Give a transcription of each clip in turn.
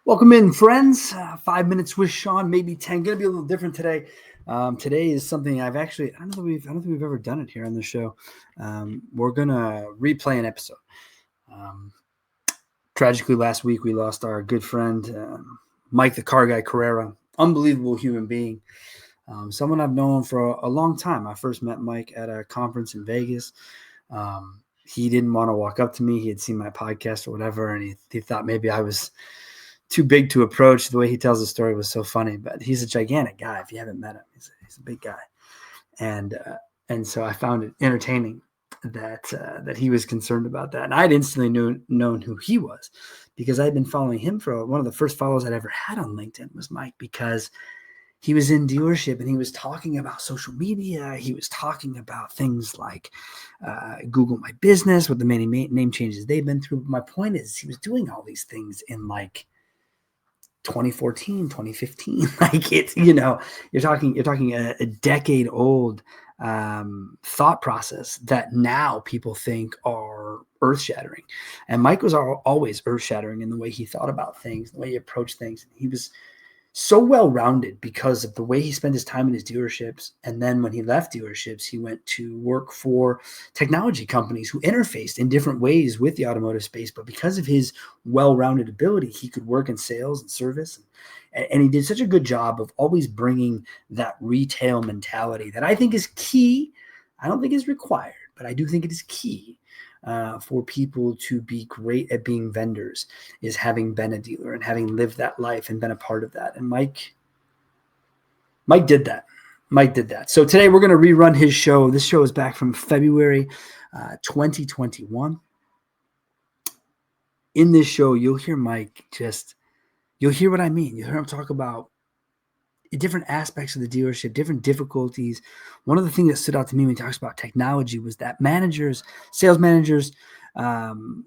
Welcome in, friends. 5 minutes with Sean, maybe 10. Going to be a little different today. Today is something I don't think we've ever done it here on the show. We're gonna replay an episode. Um, Tragically, last week we lost our good friend Mike, the CarGuy Correra. Unbelievable human being. Someone I've known for a long time. I first met Mike at a conference in Vegas. He didn't want to walk up to me. He had seen my podcast or whatever, and he thought maybe I was too big to approach. The way he tells the story was so funny, but he's a gigantic guy. If you haven't met him, he's a big guy. And so I found it entertaining that he was concerned about that. And I'd instantly known who he was because I'd been following him for one of the first follows I'd ever had on LinkedIn was Mike, because he was in dealership and he was talking about social media. He was talking about things like Google My Business, with the many name changes they've been through. My point is, he was doing all these things in like 2014, 2015. Like it's, you're talking a decade old thought process that now people think are earth shattering. And Mike was always earth shattering in the way he thought about things, the way he approached things. He was so well-rounded because of the way he spent his time in his dealerships. And then when he left dealerships, he went to work for technology companies who interfaced in different ways with the automotive space. But because of his well-rounded ability, he could work in sales and service. And he did such a good job of always bringing that retail mentality that I think is key. I don't think is required, but I do think it is key for people to be great at being vendors, is having been a dealer and having lived that life and been a part of that. And Mike did that. Mike did that. So today we're going to rerun his show. This show is back from February 2021. In this show, you'll hear Mike you'll hear what I mean. You'll hear him talk about different aspects of the dealership, different difficulties. One of the things that stood out to me when he talks about technology was that managers, sales managers,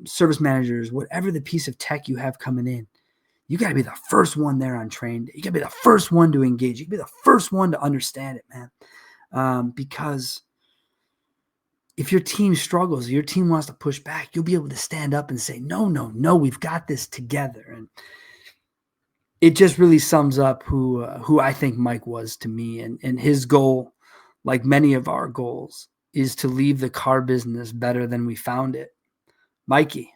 service managers, whatever the piece of tech you have coming in, you got to be the first one there on train day. You got to be the first one to engage. You got to be the first one to understand it, man. Because if your team struggles, your team wants to push back, you'll be able to stand up and say, no, we've got this together. And it just really sums up who I think Mike was to me. And his goal, like many of our goals, is to leave the car business better than we found it. Mikey,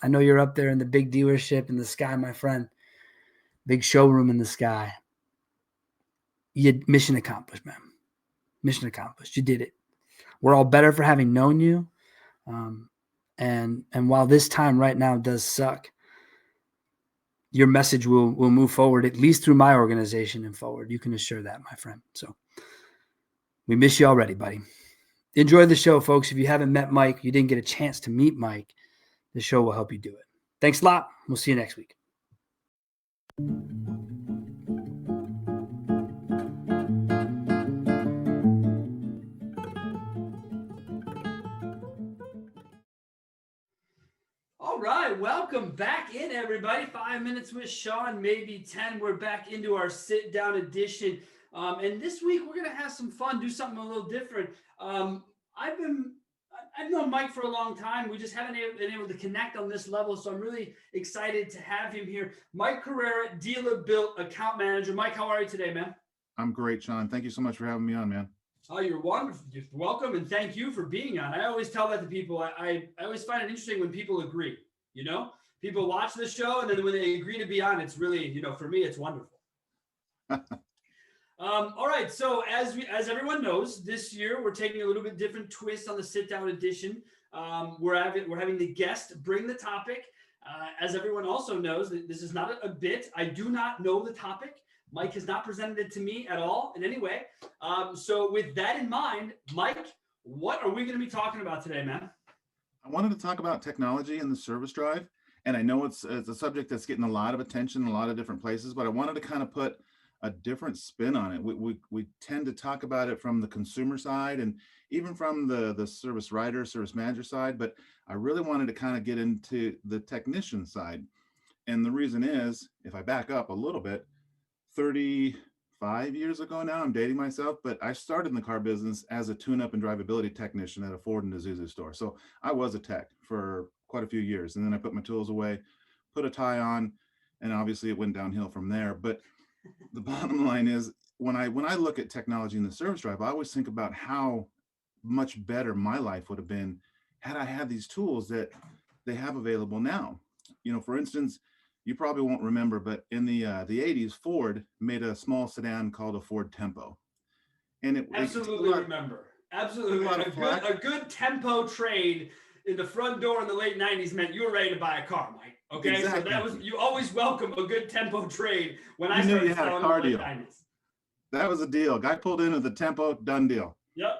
I know you're up there in the big dealership in the sky, my friend. Big showroom in the sky. Mission accomplished, man. Mission accomplished. You did it. We're all better for having known you. And while this time right now does suck, your message will move forward, at least through my organization and forward. You can assure that, my friend. So we miss you already, buddy. Enjoy the show, folks. If you haven't met Mike, you didn't get a chance to meet Mike, the show will help you do it. Thanks a lot. We'll see you next week. All right, welcome back in, everybody. 5 minutes with Sean, maybe 10. We're back into our sit-down edition. And this week, we're going to have some fun, do something a little different. I've known Mike for a long time. We just haven't been able to connect on this level, so I'm really excited to have him here. Mike Carrera, Dealer Built Account Manager. Mike, how are you today, man? I'm great, Sean. Thank you so much for having me on, man. Oh, you're wonderful. You're welcome, and thank you for being on. I always tell that to people. I always find it interesting when people agree. People watch the show, and then when they agree to be on, it's really, for me, it's wonderful. All right. So as everyone knows, this year we're taking a little bit different twist on the sit down edition. We're having the guest bring the topic. As everyone also knows, this is not a bit. I do not know the topic. Mike has not presented it to me at all in any way. So with that in mind, Mike, what are we going to be talking about today, man? I wanted to talk about technology and the service drive. And I know it's a subject that's getting a lot of attention in a lot of different places, but I wanted to kind of put a different spin on it. We tend to talk about it from the consumer side and even from the service writer, service manager side, but I really wanted to kind of get into the technician side. And the reason is, if I back up a little bit, 35 years ago now, I'm dating myself, but I started in the car business as a tune-up and drivability technician at a Ford and Isuzu store. So I was a tech for quite a few years. And then I put my tools away, put a tie on, and obviously it went downhill from there. But the bottom line is, when I look at technology in the service drive, I always think about how much better my life would have been had I had these tools that they have available now. For instance, you probably won't remember, but in the 80s, Ford made a small sedan called a Ford Tempo, and it took Absolutely remember. Absolutely. a lot of flack. A good tempo trade in the front door in the late 90s meant you were ready to buy a car, Mike. Okay, Exactly. So that was, you always welcome a good tempo trade when You I knew started you had a selling car in the late deal. 90s. That was a deal. Guy pulled in with the Tempo, done deal. Yep.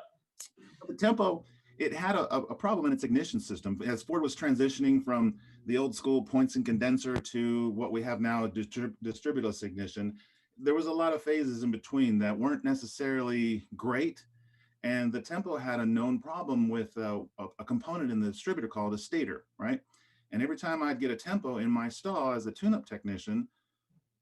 The Tempo, it had a problem in its ignition system. As Ford was transitioning from the old school points and condenser to what we have now, distributorless ignition, there was a lot of phases in between that weren't necessarily great. And the Tempo had a known problem with a component in the distributor called a stator, right? And every time I'd get a Tempo in my stall as a tune-up technician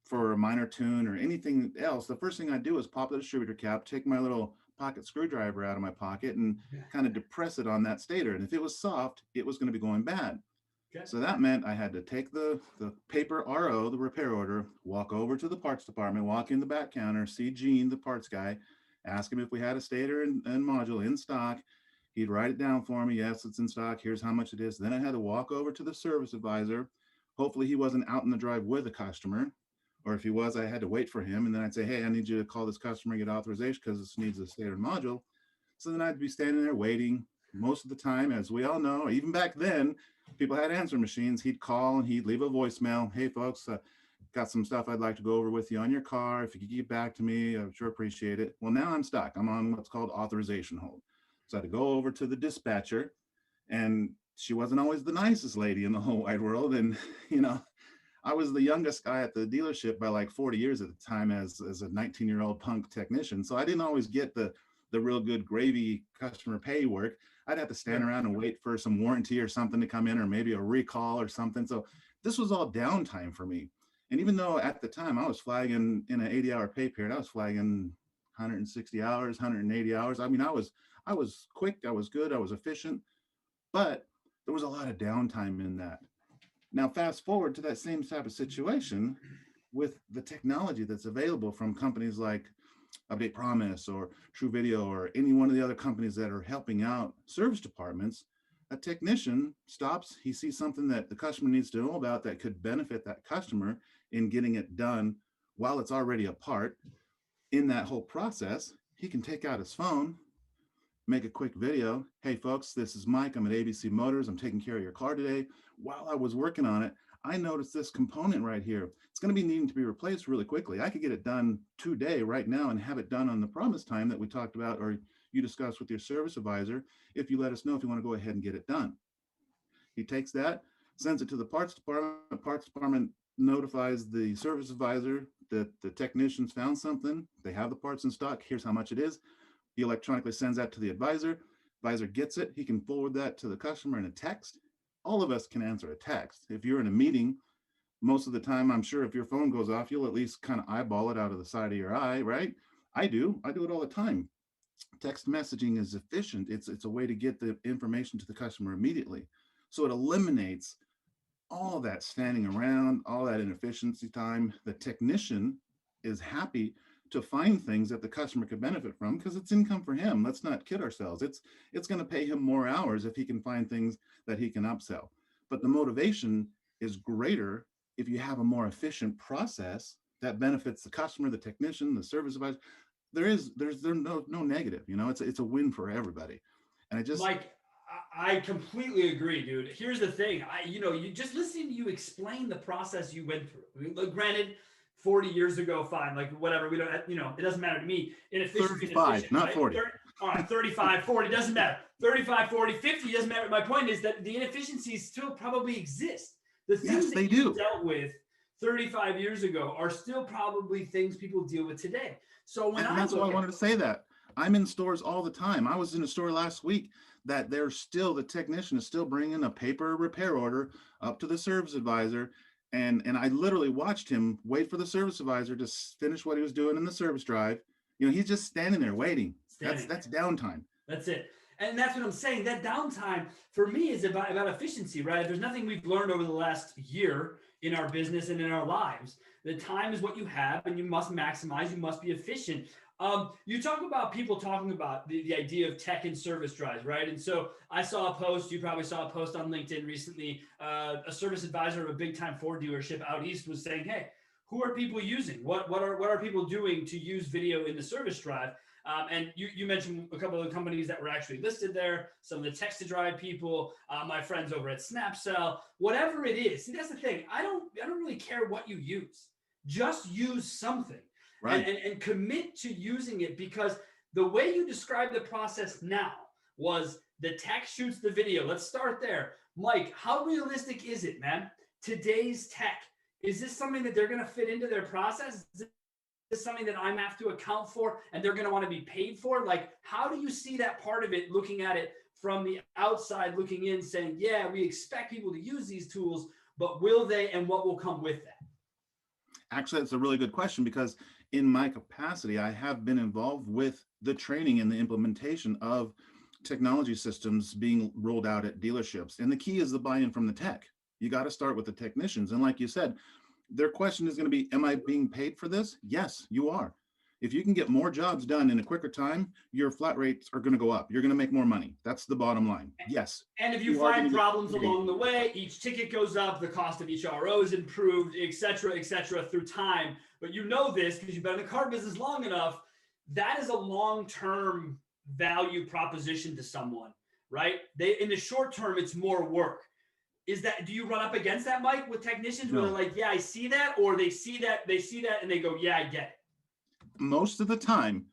for a minor tune or anything else, the first thing I do is pop the distributor cap, take my little pocket screwdriver out of my pocket and kind of depress it on that stator. And if it was soft, it was going to be going bad. Okay. So that meant I had to take the paper RO, the repair order, walk over to the parts department, walk in the back counter, see Gene, the parts guy, ask him if we had a stator and module in stock. He'd write it down for me. Yes, it's in stock. Here's how much it is. Then I had to walk over to the service advisor. Hopefully he wasn't out in the drive with a customer. Or if he was, I had to wait for him. And then I'd say, hey, I need you to call this customer and get authorization because this needs a stator module. So then I'd be standing there waiting. Most of the time, as we all know, even back then, people had answer machines. He'd call and he'd leave a voicemail. Hey, folks, got some stuff I'd like to go over with you on your car. If you could get back to me, I would sure appreciate it. Well, now I'm stuck. I'm on what's called authorization hold. So I had to go over to the dispatcher, and she wasn't always the nicest lady in the whole wide world. And, I was the youngest guy at the dealership by like 40 years at the time as a 19-year-old punk technician. So I didn't always get the real good gravy customer pay work. I'd have to stand around and wait for some warranty or something to come in, or maybe a recall or something. So this was all downtime for me. And even though at the time I was flagging in an 80-hour pay period, I was flagging 160 hours, 180 hours. I mean, I was quick, I was good, I was efficient, but there was a lot of downtime in that. Now, fast forward to that same type of situation with the technology that's available from companies like Update Promise or True Video or any one of the other companies that are helping out service departments. A technician stops, he sees something that the customer needs to know about that could benefit that customer in getting it done while it's already apart. In that whole process, he can take out his phone, make a quick video. Hey folks, this is Mike. I'm at ABC Motors. I'm taking care of your car today. While I was working on it, I noticed this component right here. It's going to be needing to be replaced really quickly. I could get it done today, right now, and have it done on the promise time that we talked about, or you discussed with your service advisor, if you let us know if you want to go ahead and get it done. He takes that, sends it to the parts department. The parts department notifies the service advisor that the technicians found something. They have the parts in stock. Here's how much it is. He electronically sends that to the advisor. Advisor gets it. He can forward that to the customer in a text. All of us can answer a text. If you're in a meeting, most of the time, I'm sure if your phone goes off, you'll at least kind of eyeball it out of the side of your eye, right? I do it all the time. Text messaging is efficient. It's a way to get the information to the customer immediately. So it eliminates all that standing around, all that inefficiency time. The technician is happy to find things that the customer could benefit from because it's income for him. Let's not kid ourselves. It's going to pay him more hours if he can find things that he can upsell. But the motivation is greater if you have a more efficient process that benefits the customer, the technician, the service advisor. There's no negative. It's a win for everybody. And Mike, I completely agree, dude. Here's the thing. You just listening to you explain the process you went through. Granted, 40 years ago, fine, like whatever, we don't, it doesn't matter to me. Inefficiency, 35, not right? 40. All right, 35, 40, doesn't matter. 35, 40, 50, doesn't matter. My point is that the inefficiencies still probably exist. The things that you dealt with 35 years ago are still probably things people deal with today. So that's why I wanted to say that. I'm in stores all the time. I was in a store last week that the technician is still bringing a paper repair order up to the service advisor. And I literally watched him wait for the service advisor to finish what he was doing in the service drive. He's just standing there waiting. That's downtime. That's it. And that's what I'm saying. That downtime for me is about efficiency, right? If there's nothing we've learned over the last year, in our business and in our lives. The time is what you have, and you must maximize, you must be efficient. You talk about people talking about the idea of tech and service drives, right? And so I saw a post, you probably saw a post on LinkedIn recently, a service advisor of a big time Ford dealership out east was saying, hey, who are people using? What are people doing to use video in the service drive? And you mentioned a couple of the companies that were actually listed there, some of the text to drive people, my friends over at SnapCell, whatever it is. See, that's the thing. I don't really care what you use. Just use something. Right. And commit to using it, because the way you describe the process now was the tech shoots the video. Let's start there. Mike, how realistic is it, man? Today's tech, is this something that they're going to fit into their process? Is this something that I'm have to account for and they're going to want to be paid for? Like, how do you see that part of it, looking at it from the outside, looking in, saying, yeah, we expect people to use these tools, but will they, and what will come with that? Actually, that's a really good question, because in my capacity, I have been involved with the training and the implementation of technology systems being rolled out at dealerships. And the key is the buy-in from the tech. You got to start with the technicians. And like you said, their question is going to be, am I being paid for this? Yes, you are. If you can get more jobs done in a quicker time, your flat rates are going to go up. You're going to make more money. That's the bottom line. Yes. And if you find problems along the way, each ticket goes up, the cost of each RO is improved, et cetera, through time. But you know this because you've been in the car business long enough. That is a long-term value proposition to someone, right? In the short term, it's more work. Do you run up against that, Mike, with technicians where they're like, yeah, I see that, or they see that and they go, yeah, I get it? Most of the time,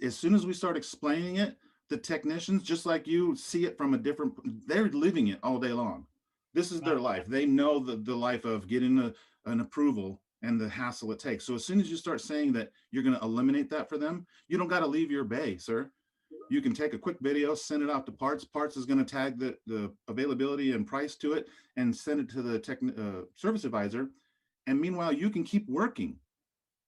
as soon as we start explaining it, the technicians, just like you, see it from a different, they're living it all day long. This is their life. They know the life of getting an approval and the hassle it takes. So as soon as you start saying that you're going to eliminate that for them, you don't got to leave your bay, sir. You can take a quick video, send it off to Parts. Parts is going to tag the availability and price to it and send it to the service advisor. And meanwhile, you can keep working.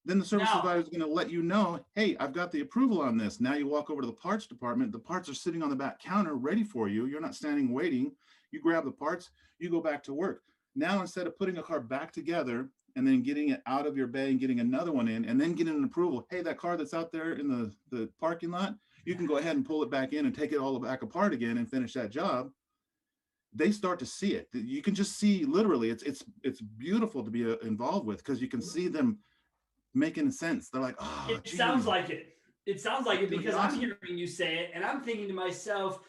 Then the service advisor is going to let you know, hey, I've got the approval on this. Now you walk over to the parts department. The parts are sitting on the back counter ready for you. You're not standing waiting. You grab the parts, you go back to work. Now, instead of putting a car back together and then getting it out of your bay and getting another one in and then getting an approval, hey, that car that's out there in the parking lot, you can go ahead and pull it back in and take it all back apart again and finish that job. They start to see it. You can just see, literally, it's beautiful to be involved with, because you can see them making sense. They're like, oh, it sounds like it. It sounds like it, because I'm hearing you say it and I'm thinking to myself,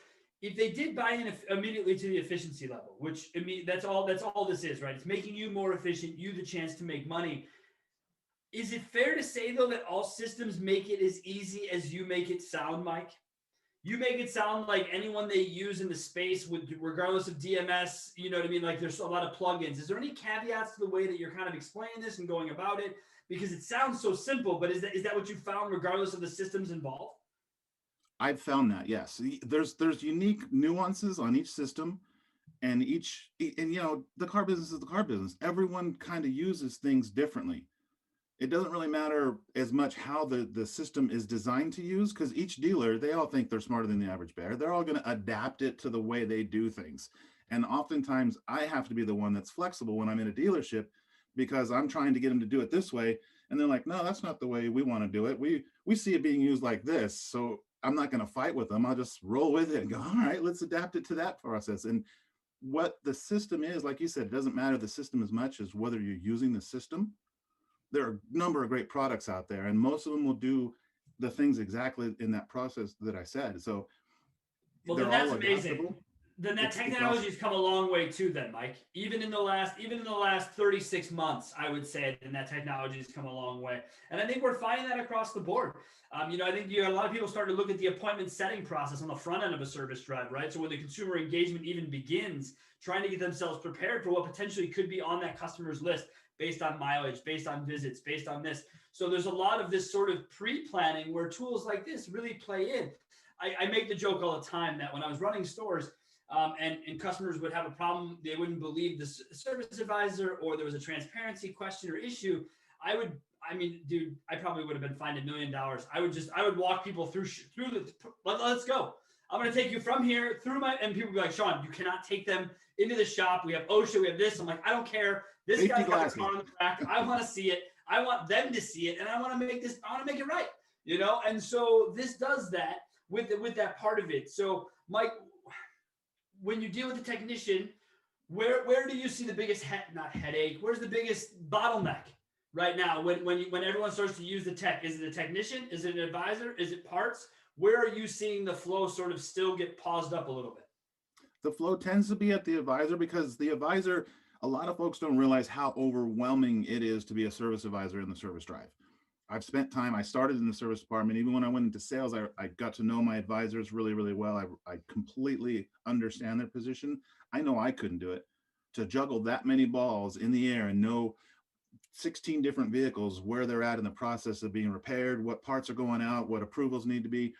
if they did buy in immediately to the efficiency level, which I mean, that's all this is, right? It's making you more efficient, you the chance to make money. Is it fair to say, though, that all systems make it as easy as you make it sound, Mike? You make it sound like anyone they use in the space, regardless of DMS, you know what I mean? Like, there's a lot of plugins. Is there any caveats to the way that you're kind of explaining this and going about it? Because it sounds so simple, but is that what you found regardless of the systems involved? I've found that, yes. There's unique nuances on each system, and you know, the car business is the car business. Everyone kind of uses things differently. It doesn't really matter as much how the system is designed to use, because each dealer, they all think they're smarter than the average bear. They're all going to adapt it to the way they do things. And oftentimes I have to be the one that's flexible when I'm in a dealership, because I'm trying to get them to do it this way. And they're like, no, that's not the way we want to do it. We see it being used like this. So I'm not going to fight with them. I'll just roll with it and go, all right, let's adapt it to that process. And what the system is, like you said, it doesn't matter the system as much as whether you're using the system. There are a number of great products out there, and most of them will do the things exactly in that process that I said. So, well, then that's amazing. Then that technology has come a long way too, then, Mike. Even in the last 36 months, I would say, then that technology has come a long way. And I think we're finding that across the board. You know, I think a lot of people start to look at the appointment setting process on the front end of a service drive, right? So when the consumer engagement even begins, trying to get themselves prepared for what potentially could be on that customer's list based on mileage, based on visits, based on this. So there's a lot of this sort of pre-planning where tools like this really play in. I make the joke all the time that when I was running stores, and customers would have a problem, they wouldn't believe the service advisor, or there was a transparency question or issue, I probably would have been fined $1 million. I would walk people through let's go. I'm going to take you from here through and people be like, Sean, you cannot take them into the shop. We have OSHA, we have this. I'm like, I don't care. This Safety guy's got glasses. the car on the track. I want to see it. I want them to see it. And I want to make it right. You know? And so this does that with that part of it. So Mike, when you deal with the technician, where do you see the biggest headache? Where's the biggest bottleneck right now when everyone starts to use the tech? Is it a technician? Is it an advisor? Is it parts? Where are you seeing the flow sort of still get paused up a little bit? The flow tends to be at the advisor, because the advisor, a lot of folks don't realize how overwhelming it is to be a service advisor in the service drive. I've spent time, I started in the service department. Even when I went into sales, I got to know my advisors really, really well. I completely understand their position. I know I couldn't do it. To juggle that many balls in the air and know 16 different vehicles, where they're at in the process of being repaired, what parts are going out, what approvals need to be.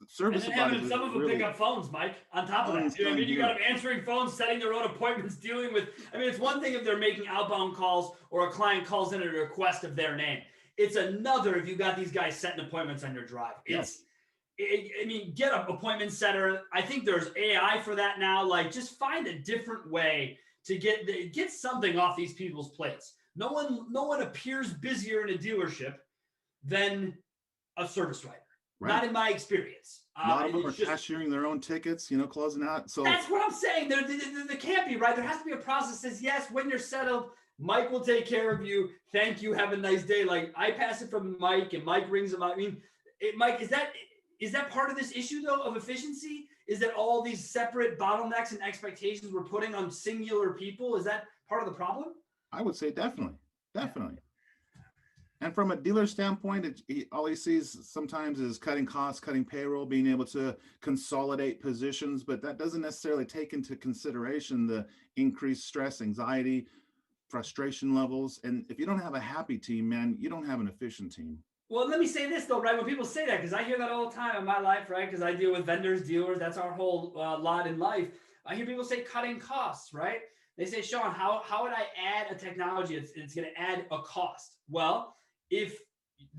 Service and then having some of them pick up phones, Mike, on top of that. You know what I mean? You got them answering phones, setting their own appointments, dealing with, I mean, it's one thing if they're making outbound calls or a client calls in a request of their name. It's another if you got these guys setting appointments on your drive. I mean, get an appointment setter. I think there's AI for that now. Like, just find a different way to get something off these people's plates. No one appears busier in a dealership than a service writer. Right. Not in my experience. A lot of them are cashiering their own tickets, closing out. So that's what I'm saying. There can't be, right? There has to be a process that says, yes, when you're settled, Mike will take care of you. Thank you. Have a nice day. Like, I pass it from Mike and Mike rings him. I mean, Mike, is that part of this issue though of efficiency? Is that all these separate bottlenecks and expectations we're putting on singular people? Is that part of the problem? I would say definitely. And from a dealer standpoint, all he sees sometimes is cutting costs, cutting payroll, being able to consolidate positions, but that doesn't necessarily take into consideration the increased stress, anxiety, frustration levels. And if you don't have a happy team, man, you don't have an efficient team. Well, let me say this though, right? When people say that, because I hear that all the time in my life, right? Because I deal with vendors, dealers, that's our whole lot in life. I hear people say cutting costs, right? They say, Sean, how would I add a technology? It's going to add a cost. Well, if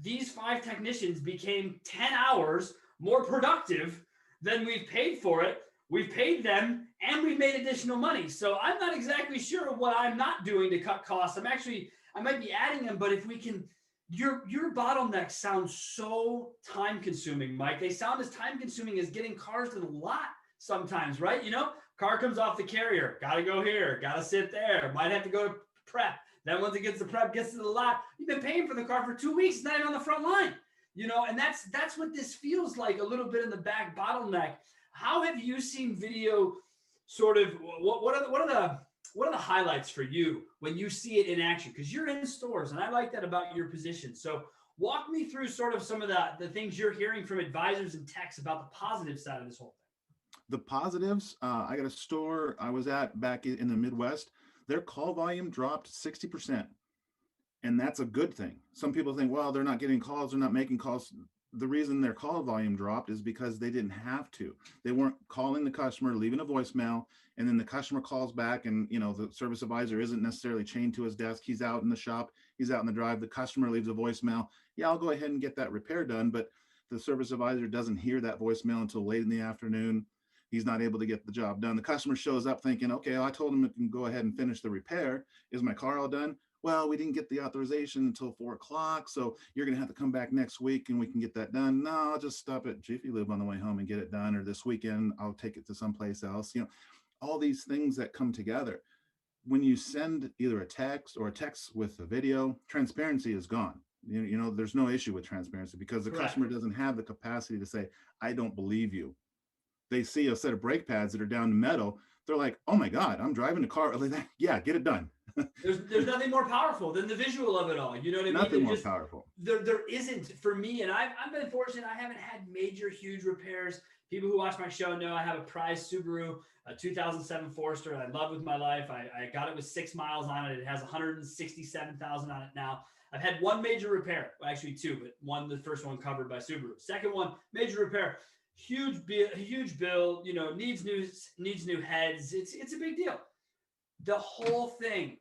these 5 technicians became 10 hours more productive than we've paid for it, we've paid them and we've made additional money. So I'm not exactly sure what I'm not doing to cut costs. I might be adding them, but if we can, your bottlenecks sound so time consuming, Mike. They sound as time consuming as getting cars to the lot sometimes, right? Car comes off the carrier, got to go here, got to sit there, might have to go to prep. Then once it gets to prep, gets to the lot, you've been paying for the car for 2 weeks, it's not even on the front line, and that's what this feels like a little bit in the back bottleneck. How have you seen video sort of, what are the highlights for you when you see it in action? Because you're in stores and I like that about your position. So walk me through sort of some of the things you're hearing from advisors and techs about the positive side of this whole thing. The positives, I got a store I was at back in the Midwest. Their call volume dropped 60%. And that's a good thing. Some people think, well, they're not getting calls, they're not making calls. The reason their call volume dropped is because they didn't have to. They weren't calling the customer, leaving a voicemail, and then the customer calls back and, the service advisor isn't necessarily chained to his desk. He's out in the shop, he's out in the drive. The customer leaves a voicemail. Yeah, I'll go ahead and get that repair done. But the service advisor doesn't hear that voicemail until late in the afternoon. He's not able to get the job done. The customer shows up thinking, okay, I told him it can go ahead and finish the repair. Is my car all done? Well, we didn't get the authorization until 4 o'clock. So you're going to have to come back next week and we can get that done. No, I'll just stop at Jiffy Lube on the way home and get it done. Or this weekend, I'll take it to someplace else. All these things that come together. When you send either a text or a text with a video, transparency is gone. There's no issue with transparency because the customer doesn't have the capacity to say, I don't believe you. They see a set of brake pads that are down to metal. They're like, oh my God, I'm driving a car. Yeah, get it done. There's nothing more powerful than the visual of it all. You know what I mean? Nothing more powerful. There isn't for me. And I've been fortunate. I haven't had major, huge repairs. People who watch my show know I have a prized Subaru, a 2007 Forester I love with my life. I got it with 6 miles on it. It has 167,000 on it now. I've had one major repair, well, actually 2, but the first one covered by Subaru. Second one, major repair. Huge bill, needs new heads. It's a big deal. The whole thing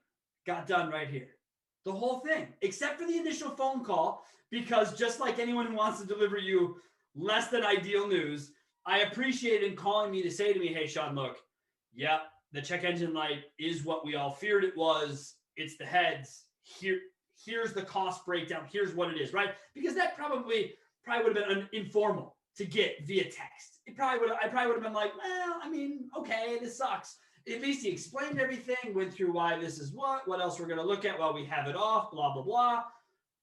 got done right here. The whole thing, except for the initial phone call, because just like anyone who wants to deliver you less than ideal news, I appreciate him calling me to say to me, hey, Sean, look, yeah, the check engine light is what we all feared it was. It's the heads. Here's the cost breakdown. Here's what it is, right? Because that probably would have been informal to get via text. I probably would have been like, well, I mean, okay, this sucks. At least he explained everything, went through why this is what else we're going to look at. Well, we have it off, blah, blah, blah.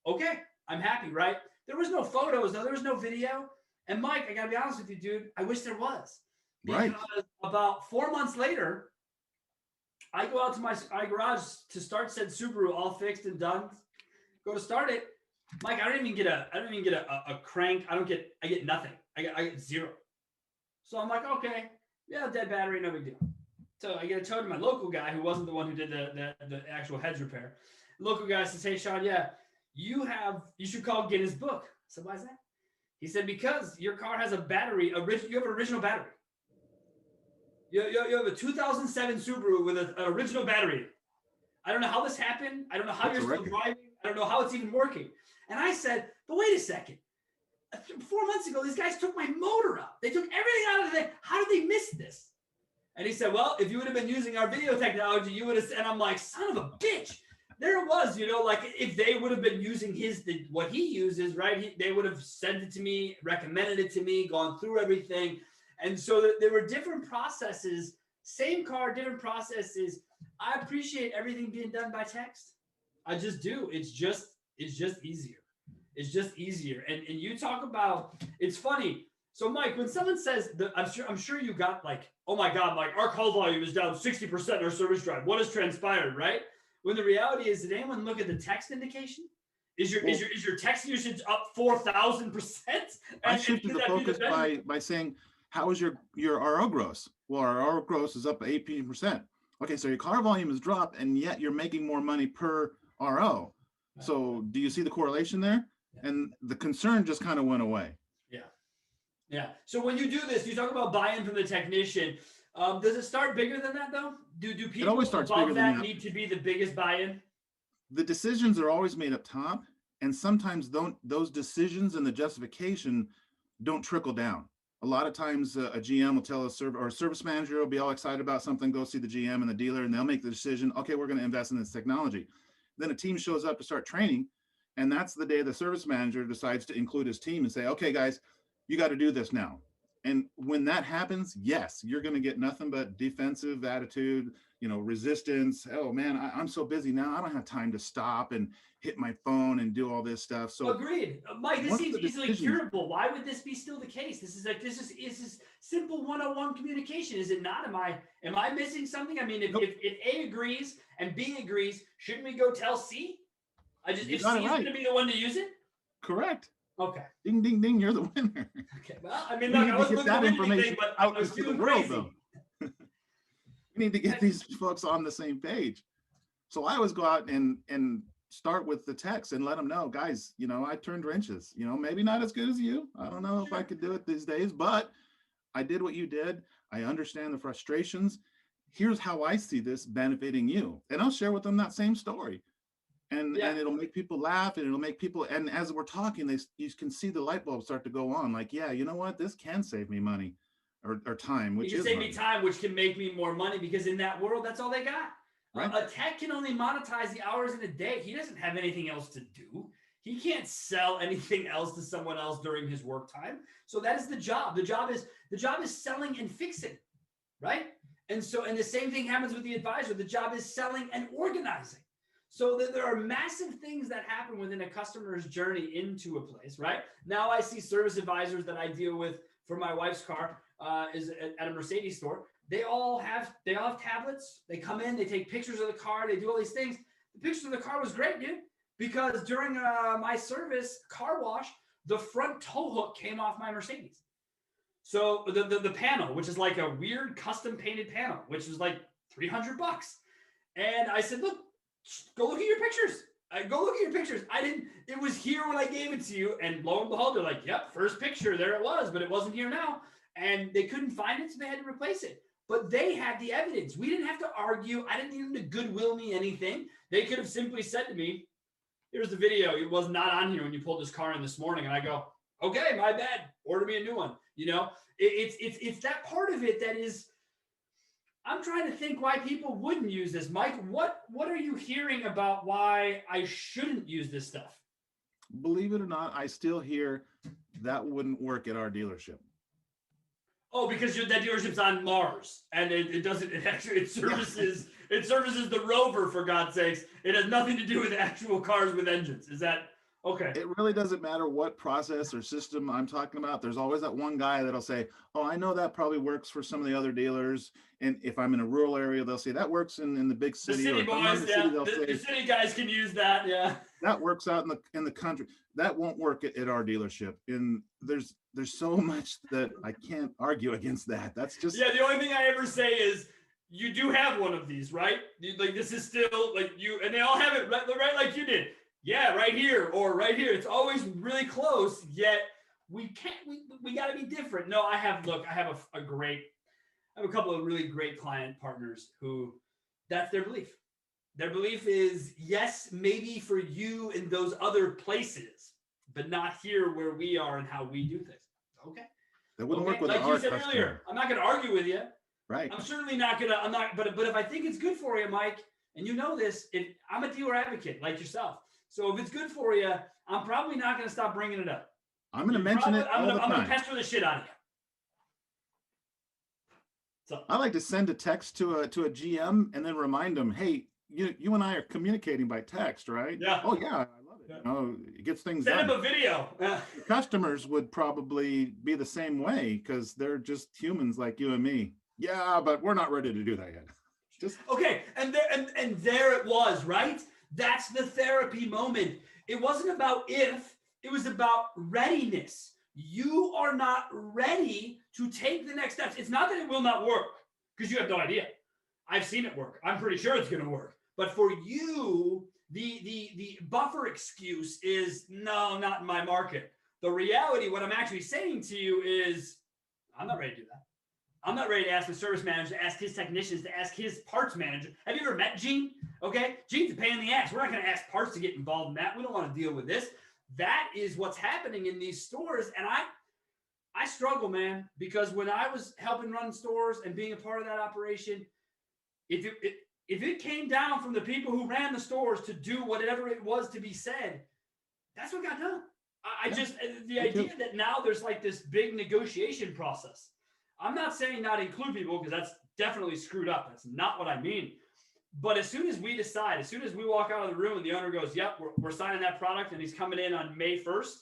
Okay, I'm happy, right? There was no photos, though. There was no video. And Mike, I got to be honest with you, dude, I wish there was. Because about 4 months later, I go out to my garage to start said Subaru, all fixed and done. Go to start it. Mike, I don't even get a crank. I get nothing. I get zero. So I'm like, okay, yeah, dead battery, no big deal. So I get a tow to my local guy who wasn't the one who did the actual heads repair. The local guy says, hey, Sean, yeah, you should call Guinness Book. I said, why is that? He said, because your car has a battery, you have an original battery. You have a 2007 Subaru with an original battery. I don't know how this happened. I don't know how you're still driving. I don't know how it's even working. And I said, but wait a second. 4 months ago, these guys took my motor out. They took everything out of the thing. How did they miss this? And he said, well, if you would have been using our video technology, you would have. And I'm like, son of a bitch. There it was, like if they would have been using what he uses, right? They would have sent it to me, recommended it to me, gone through everything. And so there were different processes, same car, different processes. I appreciate everything being done by text. I just do. It's just easier. It's just easier. And you talk about, it's funny. So Mike, when someone says that, I'm sure you got like, oh my God, Mike, our call volume is down 60% in our service drive. What has transpired, right? When the reality is, did anyone look at the text indication? Is your text usage up 4,000%? I shifted the focus by saying, how is your RO gross? Well, our RO gross is up 18%. Okay, so your car volume has dropped, and yet you're making more money per RO. So do you see the correlation there? Yeah. And the concern just kind of went away. Yeah. So when you do this, you talk about buy-in from the technician. Does it start bigger than that, though? Do people always starts above that need to be the biggest buy-in? The decisions are always made up top, and sometimes those decisions and the justification don't trickle down. A lot of times a GM will tell a service manager will be all excited about something, go see the GM and the dealer, and they'll make the decision, okay, we're going to invest in this technology. Then a team shows up to start training, and that's the day the service manager decides to include his team and say, okay, guys, you got to do this now. And when that happens, yes, you're going to get nothing but defensive attitude, resistance. Oh man, I'm so busy now. I don't have time to stop and hit my phone and do all this stuff. So agreed. Mike, this seems easily curable. Why would this be still the case? This is simple 101 communication. Is it not? Am I missing something? I mean, if A agrees and B agrees, shouldn't we go tell C? If C is going to be the one to use it? Correct. Okay. Ding, ding, ding. You're the winner. Okay. Well, I mean, look, I was looking that at information but out I was into the feeling world, crazy. though. We need to get these folks on the same page. So I always go out and start with the text and let them know, guys, I turned wrenches, maybe not as good as you. I don't know if I could do it these days, but I did what you did. I understand the frustrations. Here's how I see this benefiting you. And I'll share with them that same story. And it'll make people laugh, and it'll make people, and as we're talking, you can see the light bulb start to go on. Like, yeah, you know what? This can save me money or time, which can save me time, which can make me more money, because in that world, that's all they got. Right. A tech can only monetize the hours in a day. He doesn't have anything else to do. He can't sell anything else to someone else during his work time. So that is the job. The job is selling and fixing, right? And the same thing happens with the advisor. The job is selling and organizing. So there are massive things that happen within a customer's journey into a place, right? Now I see service advisors that I deal with for my wife's car is at a Mercedes store. They all have tablets. They come in, they take pictures of the car, they do all these things. The picture of the car was great, dude, because during my service car wash, the front tow hook came off my Mercedes. So the panel, which is like a weird custom painted panel, which is like $300. And I said, look, go look at your pictures. It was here when I gave it to you. And lo and behold, they're like, yep, first picture, there it was, but it wasn't here now. And they couldn't find it, so they had to replace it. But they had the evidence. We didn't have to argue. I didn't need them to goodwill me anything. They could have simply said to me, here's the video. It was not on here when you pulled this car in this morning. And I go, Okay, my bad. Order me a new one. It's that part of it that is. I'm trying to think why people wouldn't use this. Mike, what are you hearing about why I shouldn't use this stuff? Believe it or not, I still hear that wouldn't work at our dealership. Oh, because that dealership's on Mars, and it doesn't. It services it services the rover, for God's sakes. It has nothing to do with actual cars with engines. Is that okay? It really doesn't matter what process or system I'm talking about. There's always that one guy that'll say, "Oh, I know that probably works for some of the other dealers." And if I'm in a rural area, they'll say that works in the big city. The city boys, the city guys can use that. Yeah, that works out in the country. That won't work at our dealership. And there's so much that I can't argue against that. That's just the only thing I ever say is you do have one of these, right? Like this is still like you, and they all have it right like you did. Yeah, right here or right here. It's always really close. Yet we can't. We got to be different. No, I have a couple of really great client partners who that's their belief. Their belief is, yes, maybe for you in those other places, but not here where we are and how we do things. Okay. That wouldn't work with like our you said customer. Earlier. I'm not going to argue with you. Right. I'm certainly not going to, but if I think it's good for you, Mike, and you know this, I'm a dealer advocate like yourself. So if it's good for you, I'm probably not going to stop bringing it up. I'm going to mention it all the time. I'm going to pester the shit out of you. So I like to send a text to a GM and then remind them, hey, you and I are communicating by text, right? Yeah. Oh yeah, I love it. Yeah. It gets things done. Send them a video. Customers would probably be the same way because they're just humans like you and me. Yeah, but we're not ready to do that yet. Just okay, and there it was, right? That's the therapy moment. It wasn't about if, it was about readiness. You are not ready to take the next steps. It's not that it will not work, because you have no idea. I've seen it work. I'm pretty sure it's going to work. But for you, the buffer excuse is, no, not in my market. The reality, what I'm actually saying to you is, I'm not ready to do that. I'm not ready to ask the service manager, to ask his technicians, to ask his parts manager. Have you ever met Gene? Okay, Gene's a pain in the ass. We're not going to ask parts to get involved in that. We don't want to deal with this. That is what's happening in these stores. And I struggle, man, because when I was helping run stores and being a part of that operation, if it came down from the people who ran the stores to do whatever it was to be said, that's what got done. The idea that now there's like this big negotiation process. I'm not saying not include people, because that's definitely screwed up. That's not what I mean. But as soon as we decide, as soon as we walk out of the room and the owner goes, yep, we're signing that product, and he's coming in on May 1st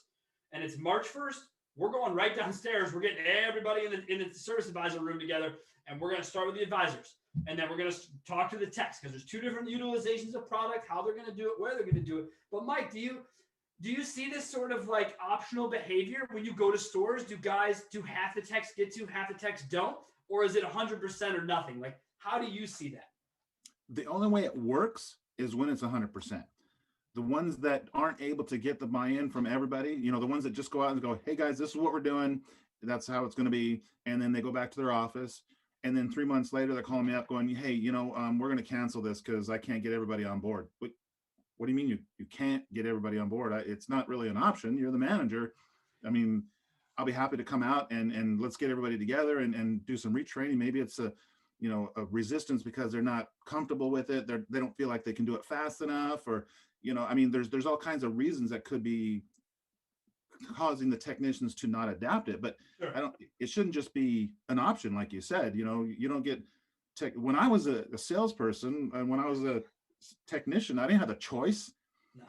and it's March 1st, we're going right downstairs. We're getting everybody in the service advisor room together, and we're going to start with the advisors. And then we're going to talk to the techs, because there's two different utilizations of product, how they're going to do it, where they're going to do it. But Mike, do you see this sort of like optional behavior when you go to stores? Do half the techs get to, half the techs don't? Or is it 100% or nothing? Like, how do you see that? The only way it works is when it's 100%. The ones that aren't able to get the buy-in from everybody, the ones that just go out and go, hey guys, this is what we're doing. That's how it's going to be. And then they go back to their office. And then 3 months later, they're calling me up going, hey, we're going to cancel this because I can't get everybody on board. What do you mean you can't get everybody on board? It's not really an option. You're the manager. I mean, I'll be happy to come out and let's get everybody together and do some retraining. Maybe it's a resistance because they're not comfortable with it. They don't feel like they can do it fast enough, or, there's all kinds of reasons that could be causing the technicians to not adapt it. But sure. It shouldn't just be an option. Like you said, you don't get when I was a salesperson and when I was a technician, I didn't have a choice. No.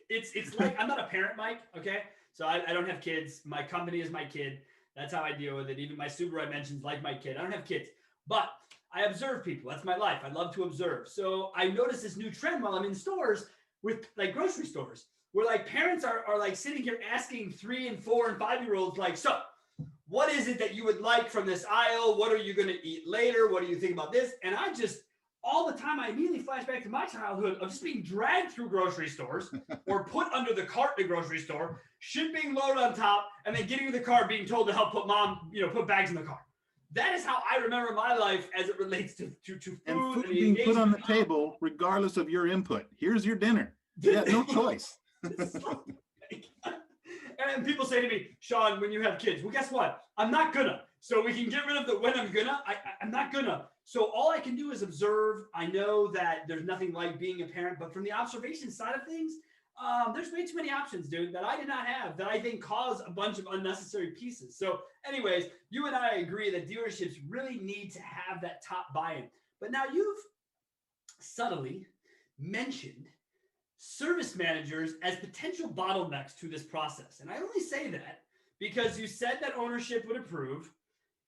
It's like, I'm not a parent, Mike. Okay. So I don't have kids. My company is my kid. That's how I deal with it. Even my Subaru I mentioned is like my kid. I don't have kids, but I observe people. That's my life. I love to observe. So I noticed this new trend while I'm in stores with like grocery stores, where like parents are like sitting here asking 3 and 4 and 5-year-olds, like, so what is it that you would like from this aisle? What are you going to eat later? What do you think about this? And all the time, I immediately flash back to my childhood of just being dragged through grocery stores or put under the cart in the grocery store, shit being loaded on top, and then getting in the car being told to help put put bags in the car. That is how I remember my life as it relates to food. And food being put on the table, regardless of your input. Here's your dinner. You got no choice. And people say to me, Sean, when you have kids, well, guess what? I'm not gonna. So we can get rid of the when I'm gonna. I'm not gonna. So all I can do is observe. I know that there's nothing like being a parent, but from the observation side of things, there's way too many options, dude, that I did not have that I think cause a bunch of unnecessary pieces. So anyways, you and I agree that dealerships really need to have that top buy-in. But now you've subtly mentioned service managers as potential bottlenecks to this process. And I only say that because you said that ownership would approve.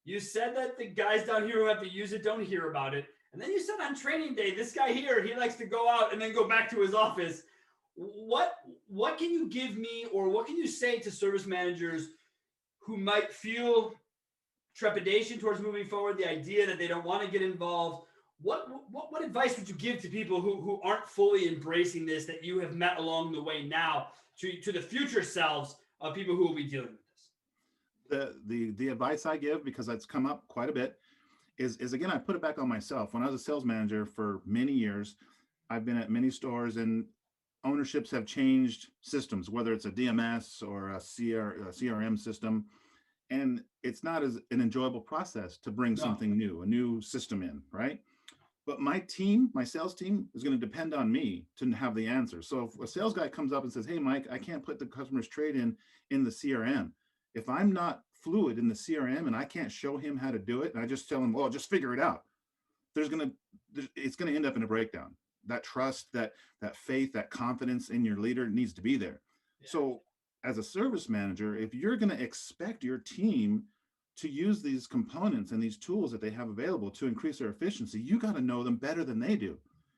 You said that the guys down here who have to use it don't hear about it. And then you said on training day, this guy here, he likes to go out and then go back to his office. What can you give me, or what can you say to service managers who might feel trepidation towards moving forward, the idea that they don't want to get involved? What advice would you give to people who aren't fully embracing this, that you have met along the way now, to the future selves of people who will be dealing with this? The advice I give, because it's come up quite a bit, is again, I put it back on myself. When I was a sales manager for many years, I've been at many stores, and ownerships have changed systems, whether it's a DMS or a CRM system. And it's not as an enjoyable process to bring something new, a new system in, right? But my team, my sales team, is going to depend on me to have the answer. So if a sales guy comes up and says, hey, Mike, I can't put the customer's trade in the CRM. If I'm not fluid in the CRM and I can't show him how to do it, and I just tell him, well, just figure it out, it's going to end up in a breakdown. That trust, that faith, that confidence in your leader needs to be there. Yeah. So as a service manager, if you're going to expect your team to use these components and these tools that they have available to increase their efficiency, you got to know them better than they do.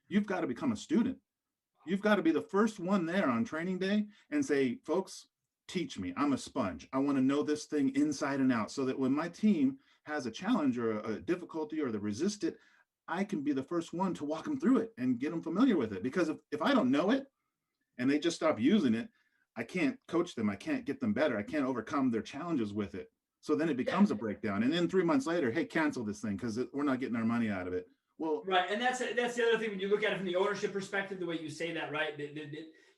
You've got to become a student. You've got to be the first one there on training day and say, folks, teach me. I'm a sponge. I want to know this thing inside and out, so that when my team has a challenge or a difficulty, or they resist it, I can be the first one to walk them through it and get them familiar with it. Because if I don't know it and they just stop using it, I can't coach them. I can't get them better. I can't overcome their challenges with it. So then it becomes a breakdown. And then 3 months later, hey, cancel this thing because we're not getting our money out of it. Well, right. And that's the other thing when you look at it from the ownership perspective, the way you say that, right? The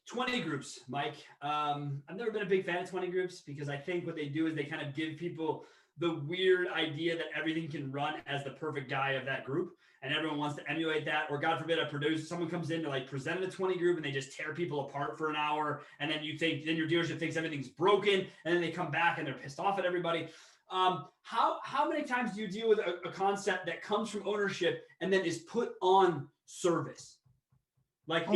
20 groups, Mike. I've never been a big fan of 20 groups, because I think what they do is they kind of give people the weird idea that everything can run as the perfect guy of that group, and everyone wants to emulate that. Or God forbid, someone comes in to like present a 20 group and they just tear people apart for an hour, and then then your dealership thinks everything's broken, and then they come back and they're pissed off at everybody. How many times do you deal with a concept that comes from ownership and then is put on service? Like,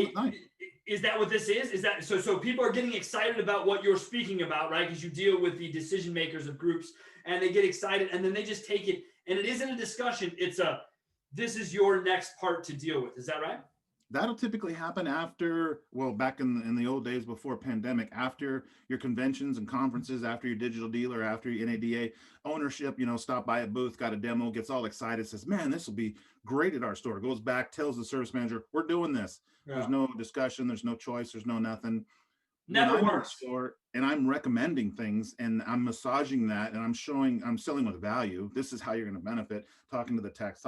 is that what this is? Is that so people are getting excited about what you're speaking about, right? Because you deal with the decision makers of groups, and they get excited, and then they just take it, and it isn't a discussion. It's this is your next part to deal with. Is that right? That'll typically happen after, well, back in the old days before pandemic, after your conventions and conferences, after your digital dealer, after your NADA ownership, stop by a booth, got a demo, gets all excited, says, man, this will be great at our store. Goes back, tells the service manager, we're doing this. Yeah. There's no discussion. There's no choice. There's no nothing. Never works. In the store and I'm recommending things and I'm massaging that and I'm selling with value. This is how you're going to benefit. Talking to the techs,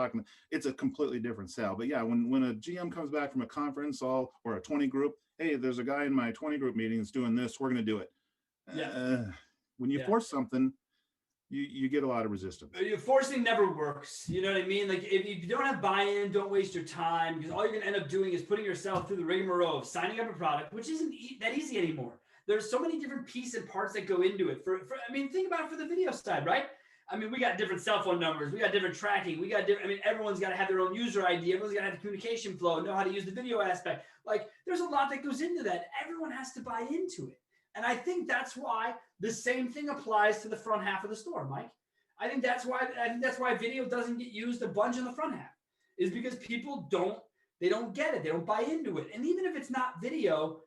it's a completely different sale. But yeah, when a GM comes back from a conference or a 20 group, hey, there's a guy in my 20 group meeting that's doing this. We're going to do it. Yeah. When you force something, you get a lot of resistance. Forcing never works. You know what I mean? Like, if you don't have buy-in, don't waste your time, because all you're going to end up doing is putting yourself through the rigmarole of signing up a product, which isn't that easy anymore. There's so many different pieces and parts that go into it. Think about it for the video side, right? I mean, we got different cell phone numbers. We got different tracking. Everyone's got to have their own user ID. Everyone's got to have the communication flow, know how to use the video aspect. Like, there's a lot that goes into that. Everyone has to buy into it. And I think that's why the same thing applies to the front half of the store, Mike. I think that's why video doesn't get used a bunch in the front half, is because people don't get it. They don't buy into it. And even if it's not video,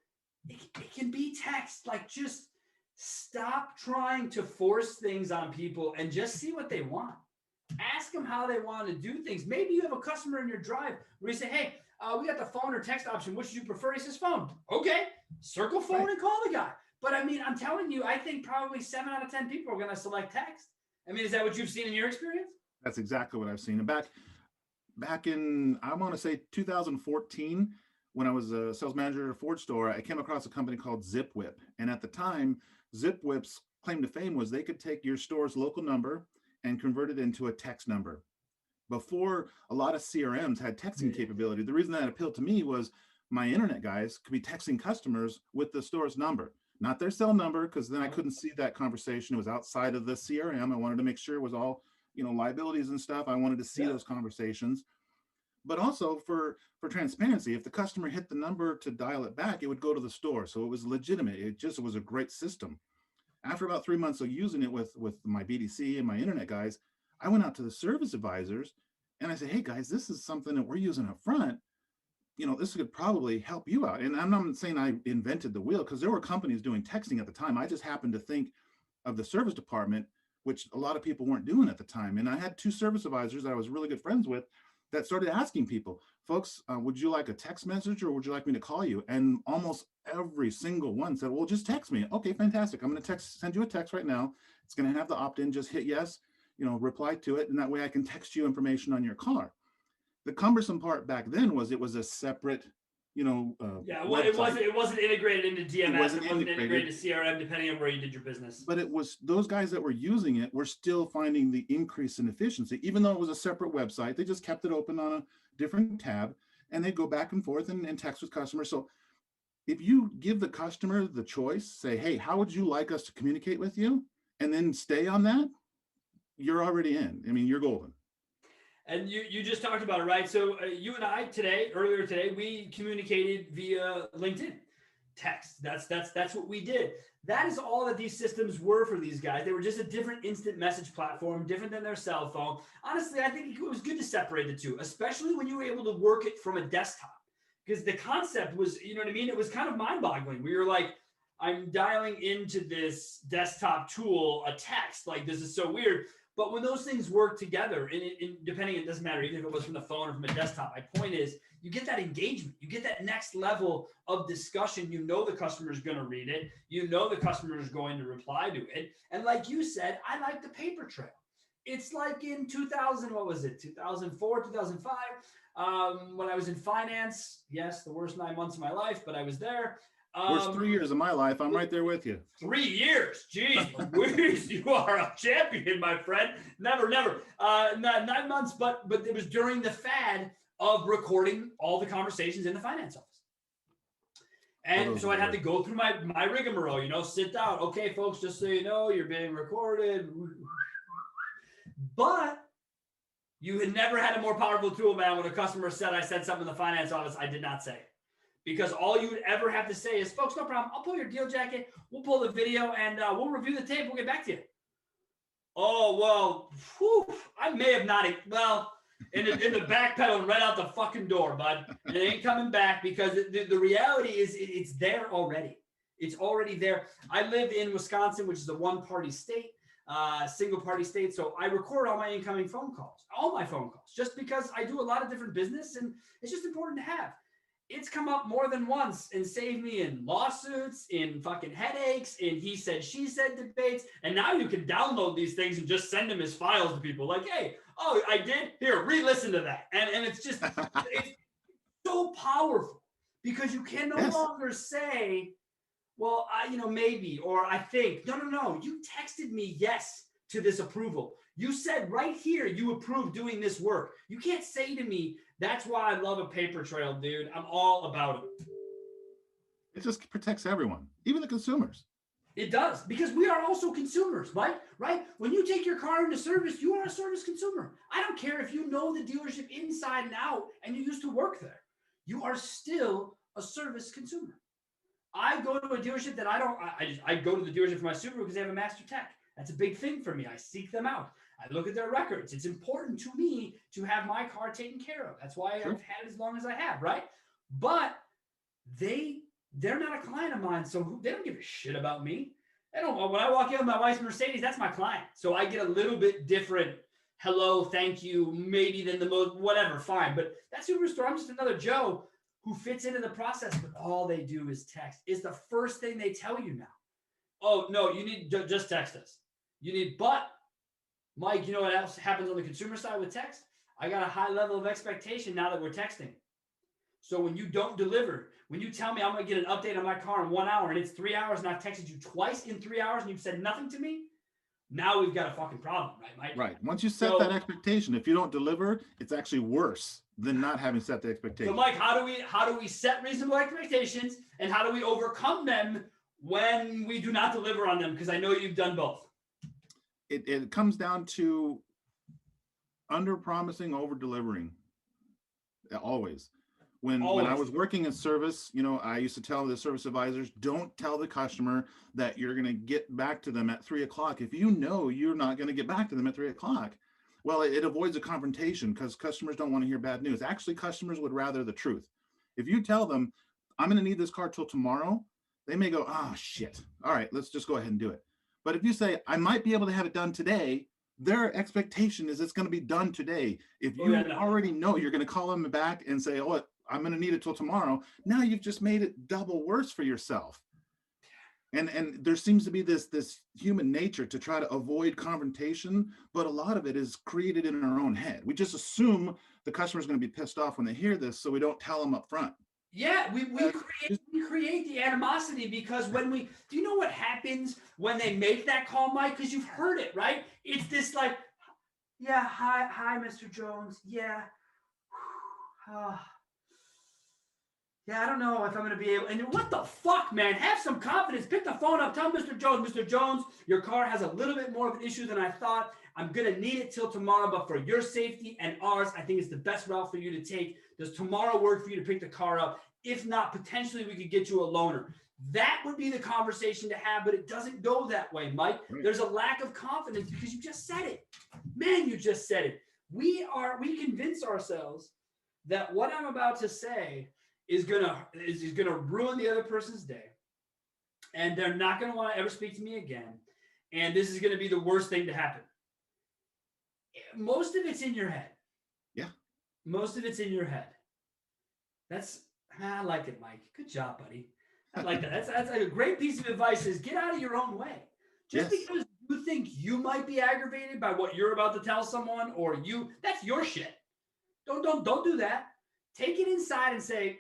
it can be text. Like, just stop trying to force things on people and just see what they want. Ask them how they want to do things. Maybe you have a customer in your drive where you say, hey, we got the phone or text option. Which do you prefer? He says phone. Okay, circle phone and call the guy. But I mean, I'm telling you, I think probably 7 out of 10 people are going to select text. I mean, is that what you've seen in your experience? That's exactly what I've seen. And back in, I want to say 2014, when I was a sales manager at a Ford store, I came across a company called ZipWhip. And at the time, ZipWhip's claim to fame was they could take your store's local number and convert it into a text number. Before a lot of CRMs had texting capability, the reason that appealed to me was my internet guys could be texting customers with the store's number, not their cell number, because then I couldn't see that conversation. It was outside of the CRM. I wanted to make sure it was all, liabilities and stuff. I wanted to see those conversations. But also for transparency, if the customer hit the number to dial it back, it would go to the store. So it was legitimate. It was a great system. After about 3 months of using it with my BDC and my internet guys, I went out to the service advisors and I said, hey guys, this is something that we're using up front. This could probably help you out. And I'm not saying I invented the wheel, because there were companies doing texting at the time. I just happened to think of the service department, which a lot of people weren't doing at the time. And I had 2 service advisors that I was really good friends with that started asking people, folks, would you like a text message or would you like me to call you? And almost every single one said, well, just text me. Okay, fantastic. I'm going to send you a text right now. It's going to have the opt-in. Just hit yes, reply to it. And that way I can text you information on your car. The cumbersome part back then was it was a separate, well, it wasn't integrated into DMS. It wasn't integrated to CRM, depending on where you did your business. But it was those guys that were using it were still finding the increase in efficiency, even though it was a separate website. They just kept it open on a different tab, and they go back and forth and text with customers. So if you give the customer the choice, say, hey, how would you like us to communicate with you? And then stay on that, you're already in. I mean, you're golden. And you just talked about it, right? So you and I earlier today, we communicated via LinkedIn text. That's what we did. That is all that these systems were for these guys. They were just a different instant message platform, different than their cell phone. Honestly, I think it was good to separate the two, especially when you were able to work it from a desktop, because the concept was, you know what I mean? It was kind of mind-boggling. We were like, I'm dialing into this desktop tool, a text, like this is so weird. But when those things work together, and depending, it doesn't matter, even if it was from the phone or from a desktop, my point is you get that engagement. You get that next level of discussion. You know the customer is going to read it. You know the customer is going to reply to it. And like you said, I like the paper trail. It's like in 2004, 2005, when I was in finance. Yes, the worst 9 months of my life, but I was there. Worst 3 years of my life. I'm right there with you. 3 years. Jeez, you are a champion, my friend. Never. 9 months, but it was during the fad of recording all the conversations in the finance office. And so I'd have to go through my rigmarole, sit down. Okay, folks, just so you know, you're being recorded. But you had never had a more powerful tool, man. When a customer said I said something in the finance office, I did not say it. Because all you would ever have to say is, folks, no problem. I'll pull your deal jacket. We'll pull the video and we'll review the tape. We'll get back to you. Oh, well, I may have not. Well, in the back pedaling right out the fucking door, bud. And it ain't coming back because the reality is it's there already. It's already there. I live in Wisconsin, which is a one-party state, single-party state. So I record all my incoming phone calls, all my phone calls, just because I do a lot of different business and it's just important to have. It's come up more than once and saved me in lawsuits, in fucking headaches, in he said, she said debates. And now you can download these things and just send them as files to people like, hey, oh, I did? Here, re-listen to that. And it's just, it's so powerful because you can no longer say, well, maybe, or I think. No. You texted me yes to this approval. You said right here you approved doing this work. You can't say to me, that's why I love a paper trail, dude. I'm all about it. It just protects everyone, even the consumers. It does, because we are also consumers, right? When you take your car into service, you are a service consumer. I don't care if you know the dealership inside and out and you used to work there. You are still a service consumer. I go to a dealership that I go to the dealership for my Subaru because they have a master tech. That's a big thing for me. I seek them out. I look at their records. It's important to me to have my car taken care of. That's why I've had it as long as I have, right? But they're not a client of mine, so they don't give a shit about me. They don't. When I walk in with my wife's Mercedes, that's my client. So I get a little bit different hello, thank you, maybe than the most, whatever, fine. But that Subaru store, I'm just another Joe who fits into the process, but all they do is text. Is the first thing they tell you now. Oh, no, you need just text us. But Mike, you know what else happens on the consumer side with text? I got a high level of expectation now that we're texting. So when you don't deliver, when you tell me I'm going to get an update on my car in 1 hour and it's 3 hours and I've texted you twice in 3 hours and you've said nothing to me, now we've got a fucking problem, right, Mike? Right. Once you set that expectation, if you don't deliver, it's actually worse than not having set the expectation. So, Mike, how do we set reasonable expectations, and how do we overcome them when we do not deliver on them? Because I know you've done both. It comes down to under promising, over delivering. Always. When I was working in service, I used to tell the service advisors, don't tell the customer that you're going to get back to them at 3 o'clock. If you know you're not going to get back to them at 3 o'clock, well, it avoids a confrontation because customers don't want to hear bad news. Actually, customers would rather the truth. If you tell them, I'm going to need this car till tomorrow, they may go, oh, shit. All right, let's just go ahead and do it. But if you say, I might be able to have it done today, their expectation is it's going to be done today. If you already know you're going to call them back and say, oh, I'm going to need it till tomorrow, now you've just made it double worse for yourself. And there seems to be this human nature to try to avoid confrontation, but a lot of it is created in our own head. We just assume the customer's going to be pissed off when they hear this, so we don't tell them up front. Yeah, we create the animosity because do you know what happens when they make that call, Mike? Because you've heard it, right? It's this like, yeah, hi, Mr. Jones. Yeah. Yeah, I don't know if I'm going to be able. And what the fuck, man? Have some confidence. Pick the phone up. Tell Mr. Jones, your car has a little bit more of an issue than I thought. I'm going to need it till tomorrow, but for your safety and ours, I think it's the best route for you to take. Does tomorrow work for you to pick the car up? If not, potentially we could get you a loaner. That would be the conversation to have, but it doesn't go that way, Mike. Right. There's a lack of confidence because you just said it. Man, you just said it. We convince ourselves that what I'm about to say is gonna ruin the other person's day, and they're not gonna want to ever speak to me again, and this is gonna be the worst thing to happen. Most of it's in your head. Yeah. Most of it's in your head. I like it, Mike. Good job, buddy. I like that. That's like a great piece of advice is get out of your own way. Just because you think you might be aggravated by what you're about to tell someone that's your shit. Don't do that. Take it inside and say,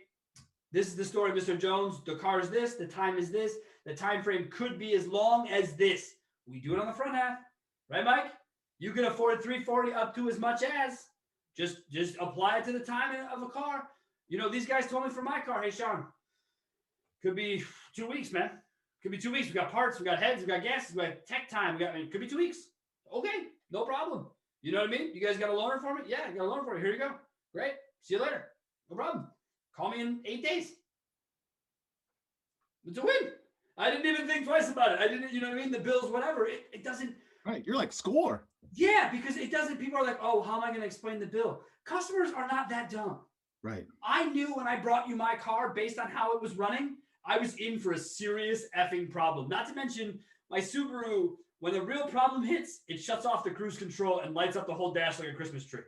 this is the story, Mr. Jones. The car is this. The time is this. The time frame could be as long as this. We do it on the front half. Right, Mike? You can afford $340 up to as much as. Just apply it to the time of a car. These guys told me for my car, hey, Sean, could be 2 weeks, man. Could be 2 weeks. We got parts. We got heads. We got gas. We got tech time. Could be 2 weeks. Okay, no problem. You know what I mean? You guys got a loaner for me? Yeah, I got a loaner for you. Here you go. Great. See you later. No problem. Call me in 8 days. It's a win. I didn't even think twice about it. I didn't, you know what I mean? The bills, whatever. It doesn't. Right. You're like, score. Yeah, because it doesn't. People are like, oh, how am I going to explain the bill? Customers are not that dumb. Right. I knew when I brought you my car based on how it was running, I was in for a serious effing problem. Not to mention my Subaru, when the real problem hits, it shuts off the cruise control and lights up the whole dash like a Christmas tree.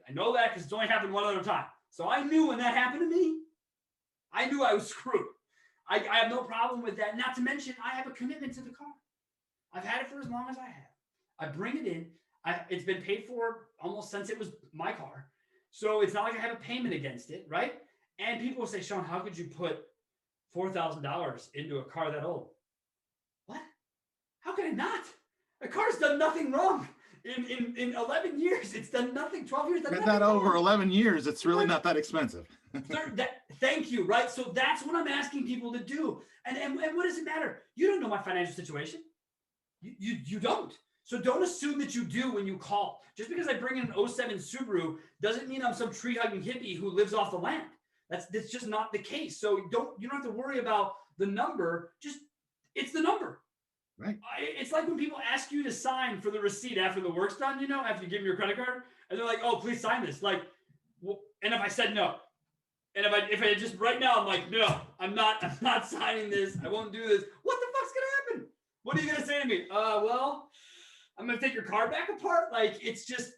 I know that because it's only happened one other time. So I knew when that happened to me, I knew I was screwed. I have no problem with that. Not to mention, I have a commitment to the car. I've had it for as long as I have. I bring it in. It's been paid for almost since it was my car. So it's not like I have a payment against it, right? And people will say, Sean, how could you put $4,000 into a car that old? What? How could I not? The car's done nothing wrong. In 11 years, it's done nothing. 12 years. It's not over 11 years. It's really not that expensive. Thank you, right? So that's what I'm asking people to do. And what does it matter? You don't know my financial situation. You don't. So don't assume that you do when you call. Just because I bring in an 07 Subaru doesn't mean I'm some tree-hugging hippie who lives off the land. That's just not the case. So you don't have to worry about the number. It's the number. Right. It's like when people ask you to sign for the receipt after the work's done, after you give them your credit card, and they're like, oh, please sign this. Like, well, and if I said no, and if I just right now, I'm like, no, I'm not signing this. I won't do this. What the fuck's going to happen? What are you going to say to me? Well, I'm going to take your car back apart. Like, it's just,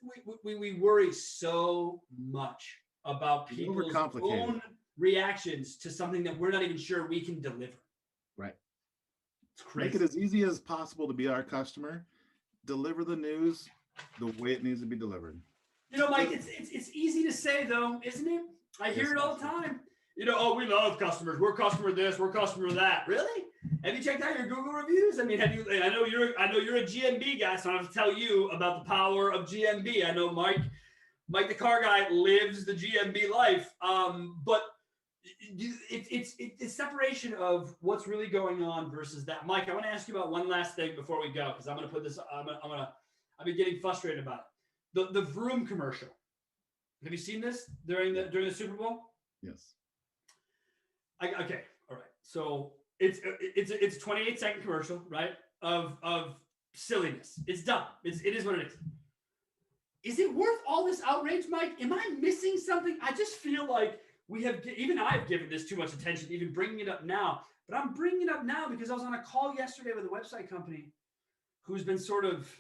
we worry so much about people's own reactions to something that we're not even sure we can deliver. Right. It's crazy. Make it as easy as possible to be our customer. Deliver the news the way it needs to be delivered. Mike, it's easy to say though, isn't it? I hear it all the time. Oh, we love customers. We're customer this, we're customer that. Really? Have you checked out your Google reviews? I mean, I know you're a GMB guy, so I don't have to tell you about the power of GMB. I know Mike the car guy lives the GMB life. But it's separation of what's really going on versus that. Mike, I want to ask you about one last thing before we go, because I'm going to put this. I've been getting frustrated about it. The Vroom commercial. Have you seen this during the Super Bowl? Yes. Okay. All right. So it's a 28-second commercial, right? Of silliness. It's dumb. It is what it is. Is it worth all this outrage, Mike? Am I missing something? I just feel like I've given this too much attention, even bringing it up now. But I'm bringing it up now because I was on a call yesterday with a website company who's been sort of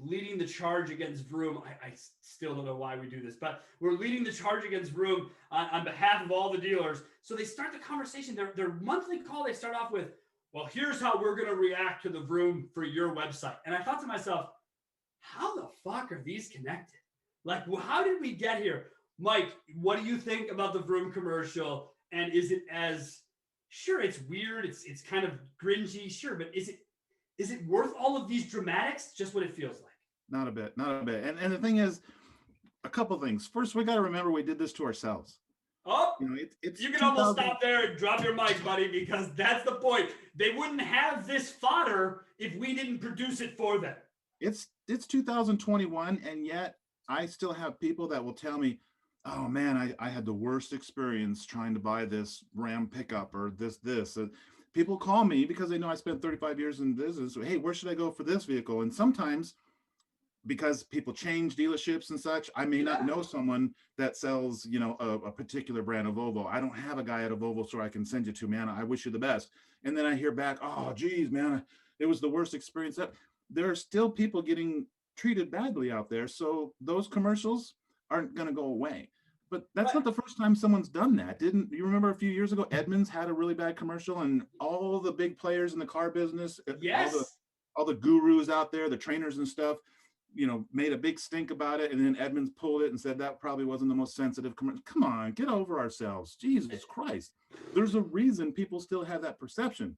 leading the charge against Vroom. I still don't know why we do this, but we're leading the charge against Vroom on behalf of all the dealers. So they start the conversation. Their monthly call, they start off with, well, here's how we're going to react to the Vroom for your website. And I thought to myself, how the fuck are these connected? Like, how did we get here? Mike, what do you think about the Vroom commercial? And is it sure, it's weird. It's kind of cringy. Sure. But is it worth all of these dramatics? Just what it feels like. Not a bit. And the thing is, a couple things. First, we got to remember we did this to ourselves. Oh, it's you can almost stop there and drop your mic, buddy, because that's the point. They wouldn't have this fodder if we didn't produce it for them. It's 2021, and yet I still have people that will tell me, oh man, I had the worst experience trying to buy this Ram pickup or this. People call me because they know I spent 35 years in business. Hey, where should I go for this vehicle? And sometimes, because people change dealerships and such, I may not know someone that sells, a particular brand of Volvo. I don't have a guy at a Volvo store I can send you to, man. I wish you the best. And then I hear back, oh, geez, man, it was the worst experience. There are still people getting treated badly out there. So those commercials aren't going to go away. But that's not the first time someone's done that. Didn't you remember a few years ago, Edmunds had a really bad commercial, and all the big players in the car business, all the gurus out there, the trainers and stuff, made a big stink about it. And then Edmunds pulled it and said that probably wasn't the most sensitive commercial. Come on, get over ourselves. Jesus Christ. There's a reason people still have that perception.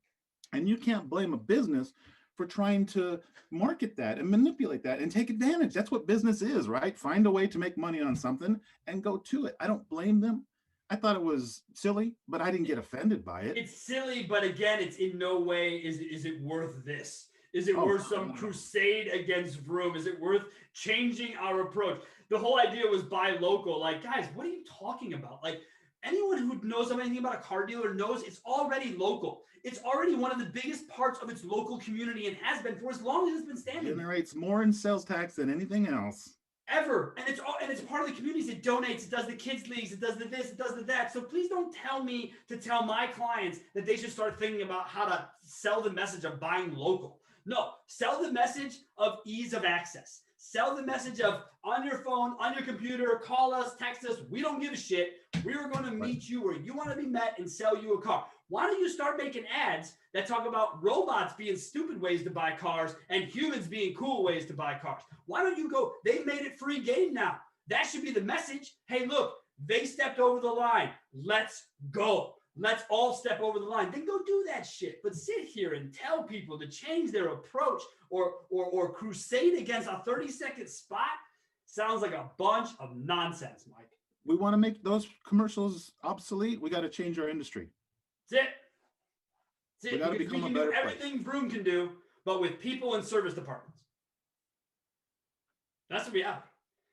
And you can't blame a business for trying to market that and manipulate that and take advantage. That's what business is, right? Find a way to make money on something and go to it. I don't blame them. I thought it was silly, but I didn't get offended by it. It's silly, but again, it's in no way is it worth this. Is it worth some crusade against Vroom? Is it worth changing our approach? The whole idea was buy local. Like, guys, what are you talking about? Like, anyone who knows anything about a car dealer knows it's already local. It's already one of the biggest parts of its local community and has been for as long as it's been standing. It generates more in sales tax than anything else. Ever. And it's part of the communities. It donates, it does the kids leagues, it does the this, it does the that. So please don't tell me to tell my clients that they should start thinking about how to sell the message of buying local. No, sell the message of ease of access. Sell the message of on your phone, on your computer, call us, text us. We don't give a shit. We're going to meet you where you want to be met and sell you a car. Why don't you start making ads that talk about robots being stupid ways to buy cars and humans being cool ways to buy cars? Why don't you go? They made it free game now. That should be the message. Hey, look, they stepped over the line. Let's go. Let's all step over the line. Then go do that shit. But sit here and tell people to change their approach or crusade against a 30-second spot sounds like a bunch of nonsense, Mike. We want to make those commercials obsolete. We got to change our industry. That's it. That's it. We got to become a better place. Everything Vroom can do, but with people in service departments. That's the reality.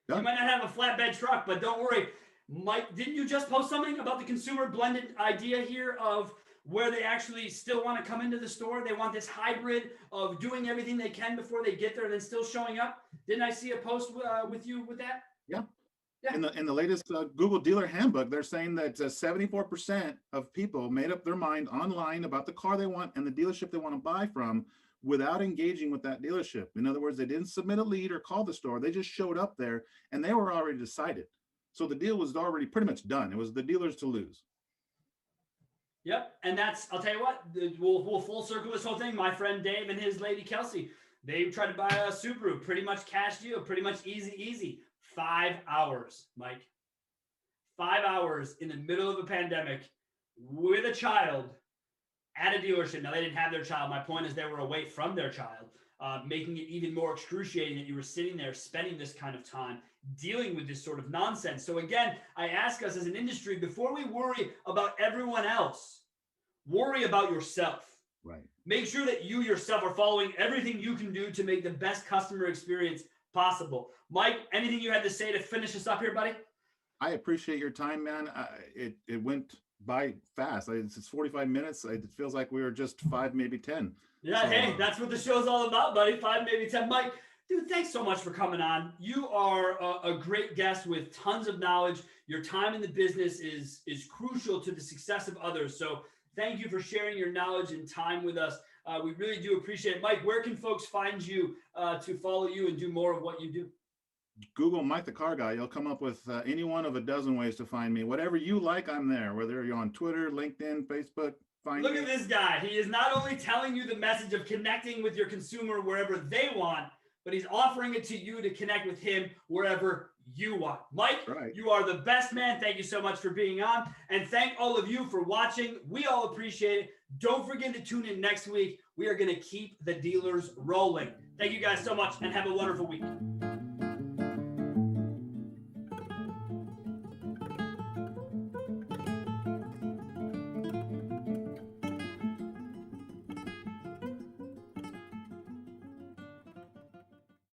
Yeah. You might not have a flatbed truck, but don't worry. Mike, didn't you just post something about the consumer blended idea here of where they actually still want to come into the store? They want this hybrid of doing everything they can before they get there and then still showing up. Didn't I see a post with you with that? Yeah. In the latest Google dealer handbook, they're saying that 74% of people made up their mind online about the car they want and the dealership they want to buy from without engaging with that dealership. In other words, they didn't submit a lead or call the store. They just showed up there and they were already decided. So the deal was already pretty much done. It was the dealers to lose. Yep. And I'll tell you what, we'll full circle this whole thing. My friend Dave and his lady Kelsey, they tried to buy a Subaru, pretty much cash deal, pretty much easy. 5 hours, Mike. 5 hours in the middle of a pandemic with a child at a dealership. Now, they didn't have their child. My point is they were away from their child, making it even more excruciating that you were sitting there spending this kind of time dealing with this sort of nonsense. So again, I ask us as an industry, before we worry about everyone else, worry about yourself. Right. Make sure that you yourself are following everything you can do to make the best customer experience possible. Mike, anything you had to say to finish us up here, buddy? I appreciate your time, man. It went by fast. It's 45 minutes. It feels like we were just 5, maybe 10. Yeah, so, hey, that's what the show's all about, buddy. 5, maybe 10. Mike, dude, thanks so much for coming on. You are a great guest with tons of knowledge. Your time in the business is crucial to the success of others. So thank you for sharing your knowledge and time with us. We really do appreciate it. Mike, where can folks find you to follow you and do more of what you do? Google Mike the Car Guy. You'll come up with any one of a dozen ways to find me. Whatever you like, I'm there. Whether you're on Twitter, LinkedIn, Facebook, find me. Look at this guy. He is not only telling you the message of connecting with your consumer wherever they want, but he's offering it to you to connect with him wherever you want. Mike, right. You are the best, man. Thank you so much for being on. And thank all of you for watching. We all appreciate it. Don't forget to tune in next week. We are going to keep the dealers rolling. Thank you guys so much and have a wonderful week.